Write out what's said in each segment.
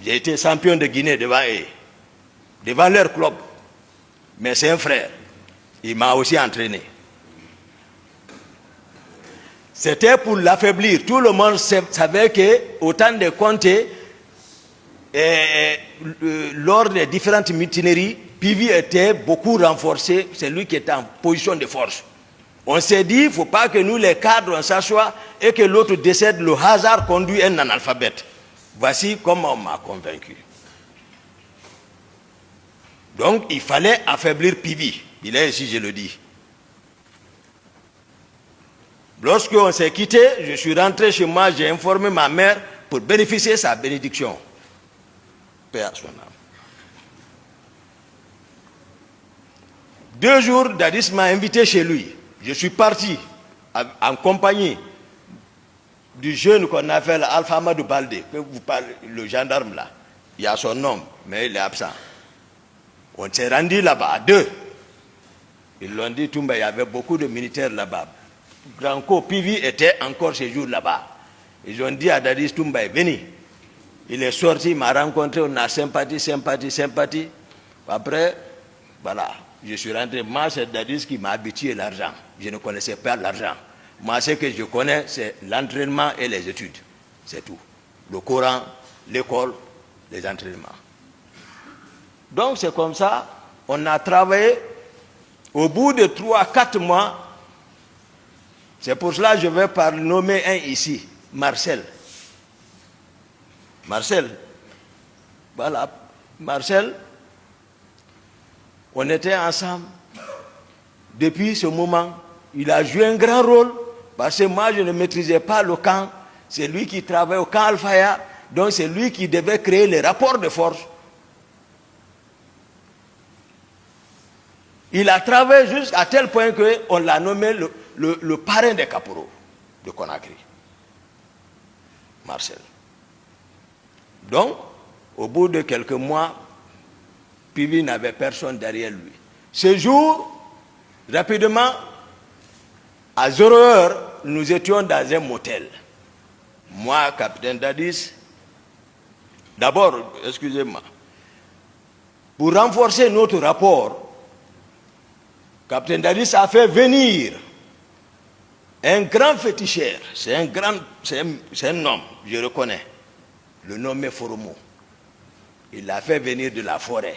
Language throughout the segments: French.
J'ai été champion de Guinée devant eux, devant leur club. Mais c'est un frère. Il m'a aussi entraîné. C'était pour l'affaiblir. Tout le monde savait qu'au temps de Conté, lors des différentes mutineries, Pivi était beaucoup renforcé. C'est lui qui était en position de force. On s'est dit, il ne faut pas que nous, les cadres, on s'assoie et que l'autre décède. Le hasard conduit un analphabète. Voici comment on m'a convaincu. Donc, il fallait affaiblir Pivi. Il est ici, je le dis. Lorsqu'on s'est quitté, je suis rentré chez moi, j'ai informé ma mère pour bénéficier de sa bénédiction. Paix à son âme. 2 jours, Dadis m'a invité chez lui. Je suis parti en compagnie du jeune qu'on appelle Alpha Amadou Baldé, que vous parlez, le gendarme là. Il y a son nom, mais il est absent. On s'est rendu là-bas à 2. Ils l'ont dit, Toumba, il y avait beaucoup de militaires là-bas. Granco Pivi était encore ce jour là-bas. Ils ont dit à Dadis Toumba, venez. Il est sorti, il m'a rencontré, on a sympathie. Après, voilà, je suis rentré. Moi, c'est Dadis qui m'a habitué l'argent. Je ne connaissais pas l'argent. Moi, ce que je connais, c'est l'entraînement et les études. C'est tout. Le Coran, l'école, les entraînements. Donc, c'est comme ça, on a travaillé. Au bout de 3-4 mois, c'est pour cela que je vais nommer un ici, Marcel. Voilà, Marcel, on était ensemble. Depuis ce moment, il a joué un grand rôle, parce que moi, je ne maîtrisais pas le camp. C'est lui qui travaillait au camp Al-Faya, donc c'est lui qui devait créer les rapports de force. Il a travaillé jusqu'à tel point qu'on l'a nommé le parrain des caporaux de Conakry. Marcel. Donc, au bout de quelques mois, Pivi n'avait personne derrière lui. Ce jour, rapidement, à 0 heure, nous étions dans un motel. Moi, capitaine Dadis, d'abord, excusez-moi, pour renforcer notre rapport, capitaine Dadis a fait venir un grand féticheur. C'est un homme, je reconnais. Le nom est Foromo. Il l'a fait venir de la forêt.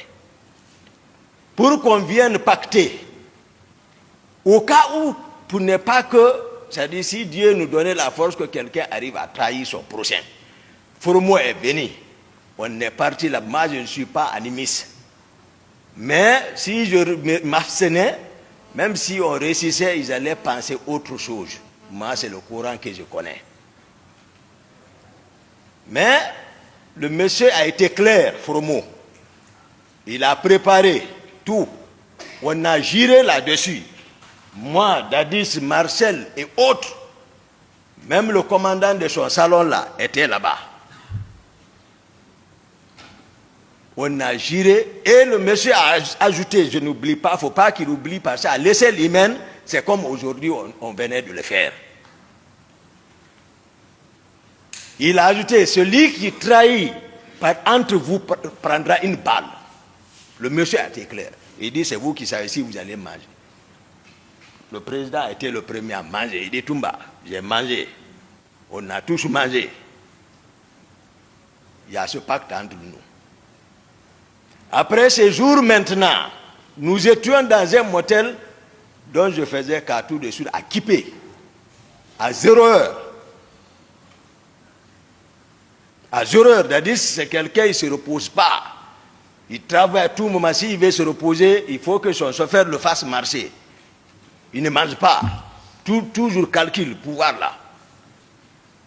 Pour qu'on vienne pacter. Au cas où, pour ne pas que, c'est-à-dire si Dieu nous donnait la force que quelqu'un arrive à trahir son prochain. Foromo est venu. On est parti là. Moi, je ne suis pas animiste. Mais si je m'abstenais, même si on réussissait, ils allaient penser autre chose. Moi, c'est le courant que je connais. Mais le monsieur a été clair, Foromo. Il a préparé tout. On a giré là-dessus. Moi, Dadis, Marcel et autres, même le commandant de son salon là, était là-bas. On a giré et le monsieur a ajouté, je n'oublie pas, il ne faut pas qu'il oublie parce qu'à l'échelle humaine, c'est comme aujourd'hui on venait de le faire. Il a ajouté, celui qui trahit entre vous prendra une balle. Le monsieur a été clair. Il dit, c'est vous qui savez si vous allez manger. Le président a été le premier à manger. Il dit, Toumba, j'ai mangé. On a tous mangé. Il y a ce pacte entre nous. Après ces jours maintenant, nous étions dans un motel dont je faisais qu'à tout de suite à Kipé, à 0 heure. À 0 heure, c'est-à-dire c'est quelqu'un, il ne se repose pas. Il travaille à tout moment. S'il veut se reposer, il faut que son chauffeur le fasse marcher. Il ne mange pas. Toujours calcul, pouvoir là.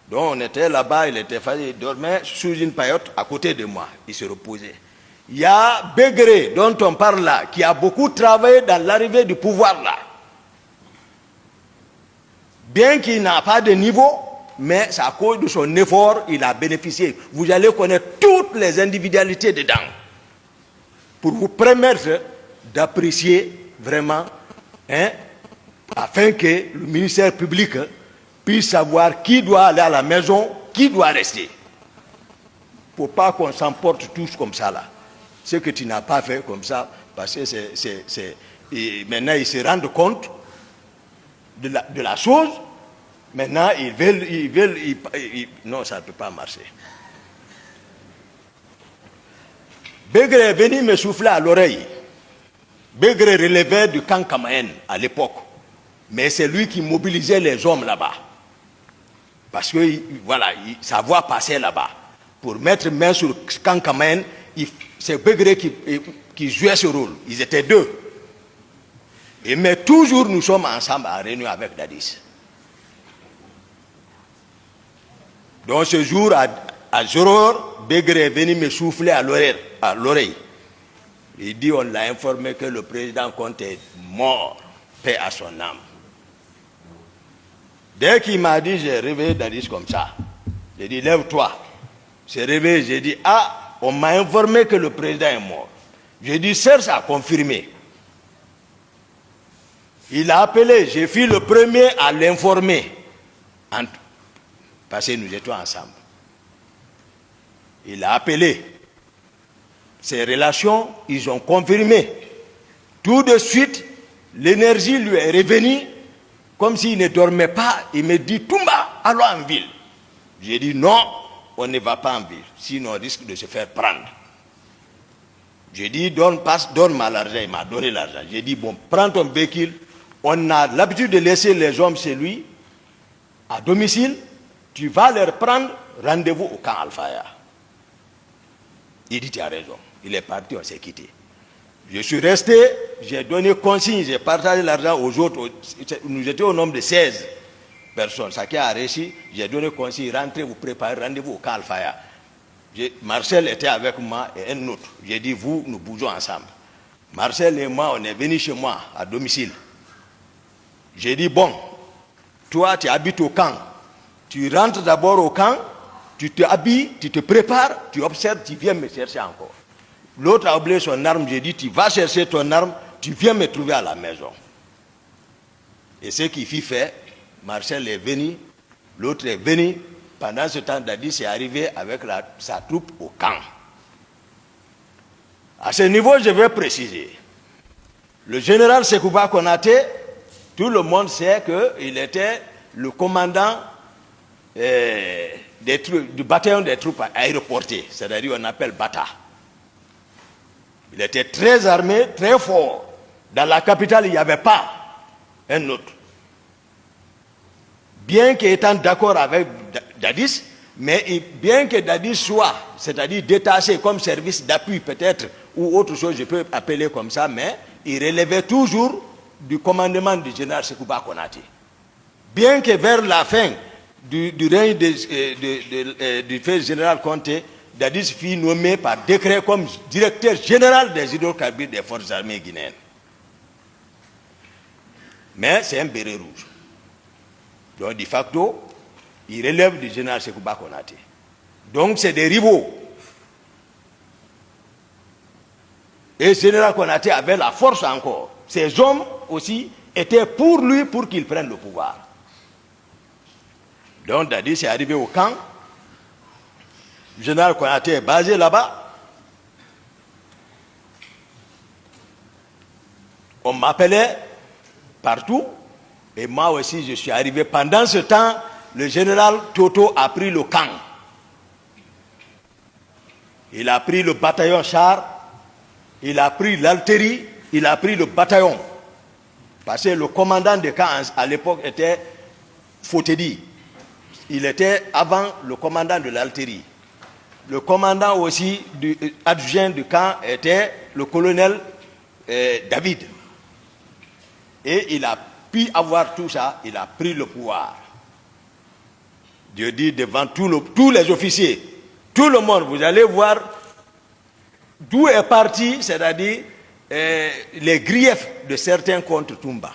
Donc on était là-bas, il était fatigué, il dormait sous une paillote à côté de moi. Il se reposait. Il y a Bégré, dont on parle là, qui a beaucoup travaillé dans l'arrivée du pouvoir là. Bien qu'il n'a pas de niveau, mais c'est à cause de son effort, il a bénéficié. Vous allez connaître toutes les individualités dedans. Pour vous permettre d'apprécier vraiment, afin que le ministère public puisse savoir qui doit aller à la maison, qui doit rester. faut pas qu'on s'emporte tous comme ça là. Ce que tu n'as pas fait comme ça, parce que maintenant ils se rendent compte de la chose. Maintenant non, ça ne peut pas marcher. Begré est venu me souffler à l'oreille. Begré relevait du camp Kamaen à l'époque. Mais c'est lui qui mobilisait les hommes là-bas. Parce que, voilà, sa voix passait là-bas. Pour mettre main sur le camp Kamaen, c'est Begré qui jouait ce rôle. Ils étaient deux. Mais toujours nous sommes ensemble en réunion avec Dadis. Donc ce jour, à 0h, Begré est venu me souffler à l'oreille. Il dit, on l'a informé que le président Conte est mort, paix à son âme. Dès qu'il m'a dit, j'ai réveillé Dadis comme ça. J'ai dit, lève-toi. J'ai réveillé, j'ai dit, ah, on m'a informé que le président est mort. J'ai dit, Serge a confirmé. Il a appelé, j'ai fait le premier à l'informer. Parce que nous étions ensemble. Il a appelé. Ses relations, ils ont confirmé. Tout de suite, l'énergie lui est revenue, comme s'il ne dormait pas. Il me dit, Toumba, allons en ville. J'ai dit, non, on ne va pas en ville, sinon on risque de se faire prendre. J'ai dit, donne-moi l'argent. Il m'a donné l'argent. J'ai dit, bon, prends ton véhicule. On a l'habitude de laisser les hommes chez lui, à domicile. Tu vas leur prendre rendez-vous au camp Alfaya. Il dit, tu as raison. Il est parti, on s'est quitté. Je suis resté, j'ai donné consigne, j'ai partagé l'argent aux autres. Nous étions au nombre de 16 personnes. Ça qui a réussi, j'ai donné consigne, rentrez, vous préparez rendez-vous au camp Alfaya. Marcel était avec moi et un autre. J'ai dit, vous, nous bougeons ensemble. Marcel et moi, on est venus chez moi, à domicile. J'ai dit, bon, toi, tu habites au camp. Tu rentres d'abord au camp, tu te habilles, tu te prépares, tu observes, tu viens me chercher encore. L'autre a oublié son arme, j'ai dit, tu vas chercher ton arme, tu viens me trouver à la maison. Et ce qu'il fit fait, Marcel est venu, l'autre est venu. Pendant ce temps, Dadis est arrivé avec sa troupe au camp. À ce niveau, je vais préciser. Le général Sekouba Konaté, tout le monde sait qu'il était le commandant du bataillon des troupes aéroportées, c'est-à-dire on appelle Bata. Il était très armé, très fort. Dans la capitale, il n'y avait pas un autre. Bien qu'étant d'accord avec Dadis, mais bien que Dadis soit, c'est-à-dire détaché comme service d'appui peut-être, ou autre chose, je peux appeler comme ça, mais il relevait toujours du commandement du général Sekouba Konaté. Bien que vers la fin du règne du fait général Conté, Dadis fut nommé par décret comme directeur général des hydrocarbures des forces armées guinéennes. Mais c'est un béret rouge. Donc, de facto, il relève du général Sekouba Konaté. Donc, c'est des rivaux. Et le général Konaté avait la force encore. Ces hommes aussi étaient pour lui, pour qu'il prenne le pouvoir. Donc, Dadis est arrivé au camp. Le général Konaté est basé là-bas. On m'appelait partout. Et moi aussi, je suis arrivé. Pendant ce temps, le général Toto a pris le camp. Il a pris le bataillon char, il a pris l'artillerie, il a pris le bataillon. Parce que le commandant de camp à l'époque était Fotedi. Il était avant le commandant de l'artillerie. Le commandant aussi adjoint du camp était le colonel David. Et il a pu avoir tout ça, il a pris le pouvoir. Je dis devant tous les officiers, tout le monde, vous allez voir d'où est parti, c'est-à-dire les griefs de certains contre Toumba.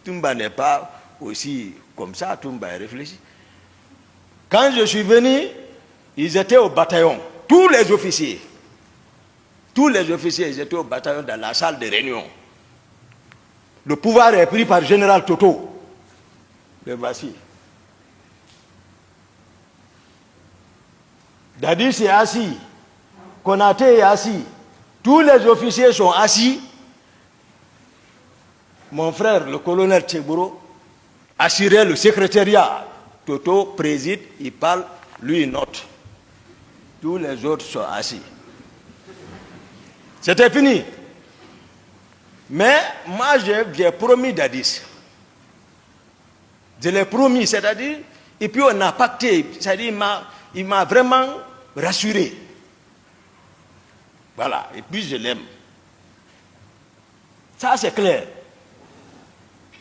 Toumba n'est pas aussi comme ça, Toumba est réfléchi. Quand je suis venu, ils étaient au bataillon, tous les officiers. Tous les officiers, ils étaient au bataillon dans la salle de réunion. Le pouvoir est pris par le général Toto. Le voici. Dadis est assis. Konaté est assis. Tous les officiers sont assis. Mon frère, le colonel Tchegboro, assurait le secrétariat. Toto préside, il parle, lui il note. Tous les autres sont assis. C'était fini. Mais moi, j'ai promis Dadis. Je l'ai promis, c'est-à-dire, et puis on a pacté, c'est-à-dire, il m'a vraiment rassuré. Voilà, et puis je l'aime. Ça, c'est clair.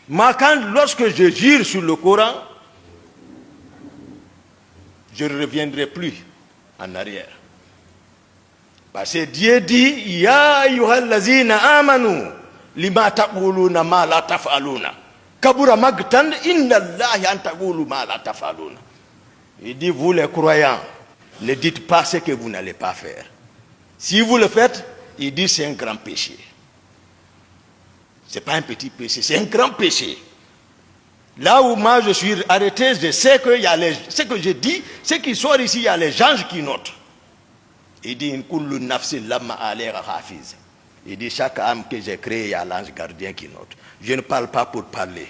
Moi, lorsque je jure sur le Coran, je ne reviendrai plus en arrière. Parce que Dieu dit, Ya ayyuhallazina amanu, lima taquluna ma la taf'aluna. Kabura magtan inna Allahi an taqulu ma la taf'aluna. Il dit, vous les croyants, ne dites pas ce que vous n'allez pas faire. Si vous le faites, il dit, c'est un grand péché. Ce n'est pas un petit péché, c'est un grand péché. Là où moi je suis arrêté, je sais que ce que je dis, ce qui sort ici, il y a les anges qui notent. Il dit, il dit, chaque âme que j'ai créée, il y a l'ange gardien qui note. Je ne parle pas pour parler.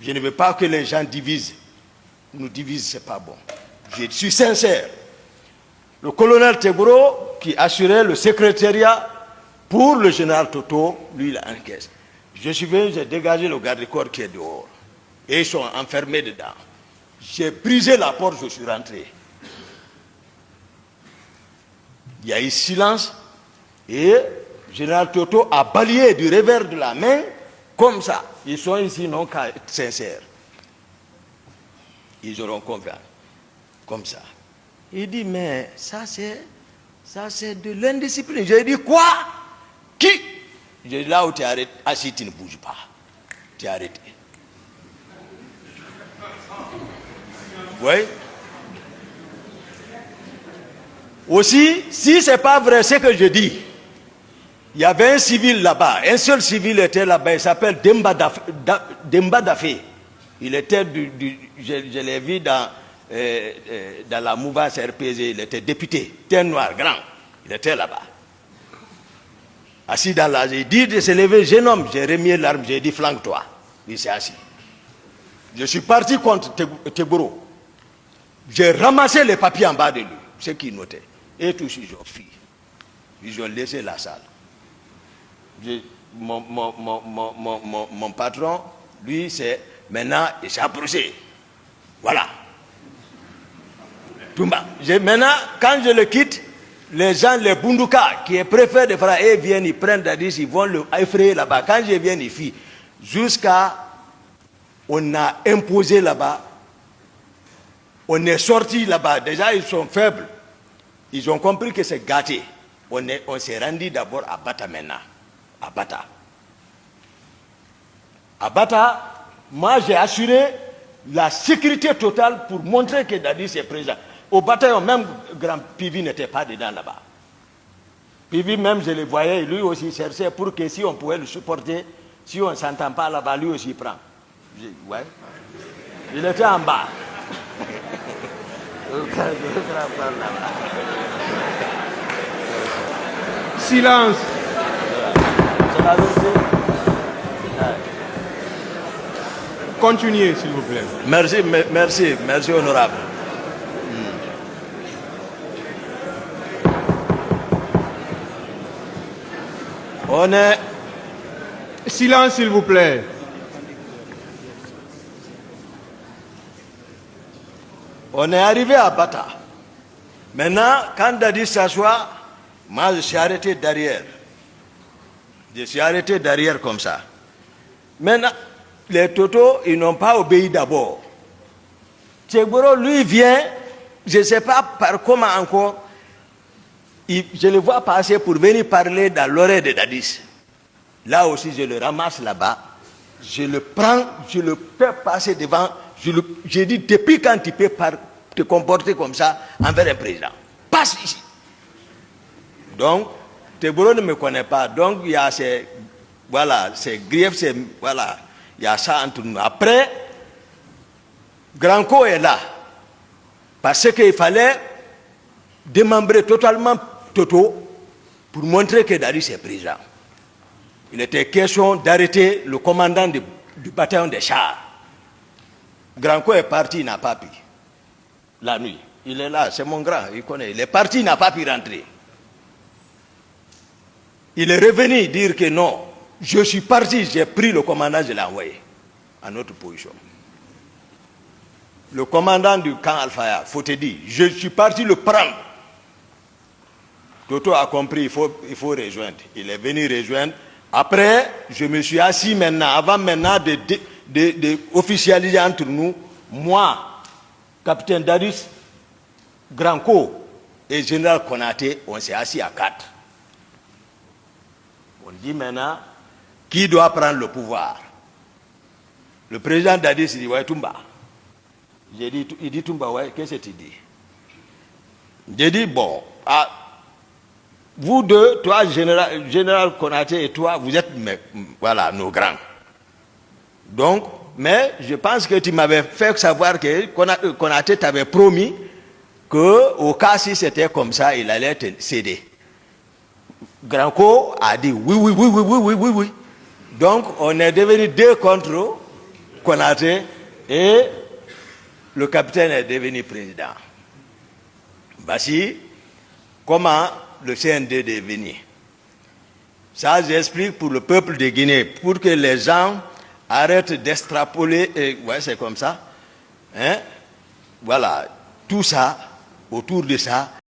Je ne veux pas que les gens divisent. Nous divisent, ce n'est pas bon. Je suis sincère. Le colonel Tchegboro, qui assurait le secrétariat pour le général Toto, lui, il a encaissé. Je suis venu, j'ai dégagé le garde-corps qui est dehors. Et ils sont enfermés dedans. J'ai brisé la porte, je suis rentré. Il y a eu silence et le général Toto a balayé du revers de la main comme ça. Ils sont ici non qu'à être sincères. Ils auront confiance. Comme ça. Il dit, mais ça c'est de l'indiscipline. J'ai dit, quoi? Qui? J'ai dit, là où tu es arrêté, assis, tu ne bouges pas. Tu es arrêté. Oui. Aussi, si ce n'est pas vrai ce que je dis, il y avait un civil là-bas, un seul civil était là-bas, il s'appelle Demba Dafé. Il était je l'ai vu dans la mouvance RPG, il était député, un noir grand, il était là-bas. Assis dans la, j'ai dit de se lever, jeune homme, j'ai remis l'arme, j'ai dit flanque-toi. Il s'est assis. Je suis parti contre Tchegboro. J'ai ramassé les papiers en bas de lui, ce qu'il notait. Et tous ils ont fui. Ils ont laissé la salle. Mon patron, lui, c'est maintenant, il s'est approché. Voilà. Maintenant, quand je le quitte, les gens, les Bunduka, qui est préfet de Fra, ils viennent, ils prennent Dadis, ils vont le effrayer là-bas. Quand je viens, ils fuient. Jusqu'à, on a imposé là-bas, on est sorti là-bas. Déjà, ils sont faibles. Ils ont compris que c'est gâté. On s'est rendu d'abord à Bata maintenant. À Bata. À Bata, moi j'ai assuré la sécurité totale pour montrer que Dadis est présent. Au bataillon, même Grand Pivi n'était pas dedans là-bas. Pivi même, je le voyais, lui aussi cherchait pour que si on pouvait le supporter, si on ne s'entend pas là-bas, lui aussi prend. Ouais. Il était en bas. Silence. Continuez, s'il vous plaît. Merci, honorable. On est... Silence, s'il vous plaît. On est arrivé à Bata. Maintenant, quand Dadis s'assoit, moi je suis arrêté derrière. Je suis arrêté derrière comme ça. Maintenant, les Totos, ils n'ont pas obéi d'abord. Tchegboro, lui, vient, je ne sais pas par comment encore, je le vois passer pour venir parler dans l'oreille de Dadis. Là aussi, je le ramasse là-bas. Je le prends, je le fais passer devant. Je dis, depuis quand tu peux te comporter comme ça envers un président? Passe ici. Donc, Tchegboro ne me connaît pas. Donc, il y a ces griefs, voilà, il y a ça entre nous. Après, Granco est là. Parce qu'il fallait démembré totalement Toto pour montrer que Dadis est président. Il était question d'arrêter le commandant du bataillon des chars. Granco est parti, il n'a pas pu. La nuit. Il est là, c'est mon grand, il connaît. Il est parti, il n'a pas pu rentrer. Il est revenu dire que non, je suis parti, j'ai pris le commandant, je l'ai envoyé à notre position. Le commandant du camp Al-Faya, faut te dire, je suis parti le prendre. Toto a compris, il faut rejoindre. Il est venu rejoindre. Après, je me suis assis maintenant, avant maintenant de officialiser entre nous, moi, capitaine Dadis, Granco et général Konaté, on s'est assis à 4. On dit maintenant, qui doit prendre le pouvoir? Le président Dadis dit, ouais, Toumba. J'ai dit, il dit Toumba, ouais, qu'est-ce que tu dis? J'ai dit, bon, vous deux, toi, général Konaté et toi, vous êtes, voilà, nos grands. Donc, mais je pense que tu m'avais fait savoir que Konaté t'avait promis qu'au cas si c'était comme ça, il allait te céder. Granco a dit oui. Donc, on est devenu 2 contre Konaté et le capitaine est devenu président. Voici comment le CND est devenu. Ça, j'explique pour le peuple de Guinée, pour que les gens arrêtent d'extrapoler. Ouais, c'est comme ça. Hein? Voilà, tout ça, autour de ça,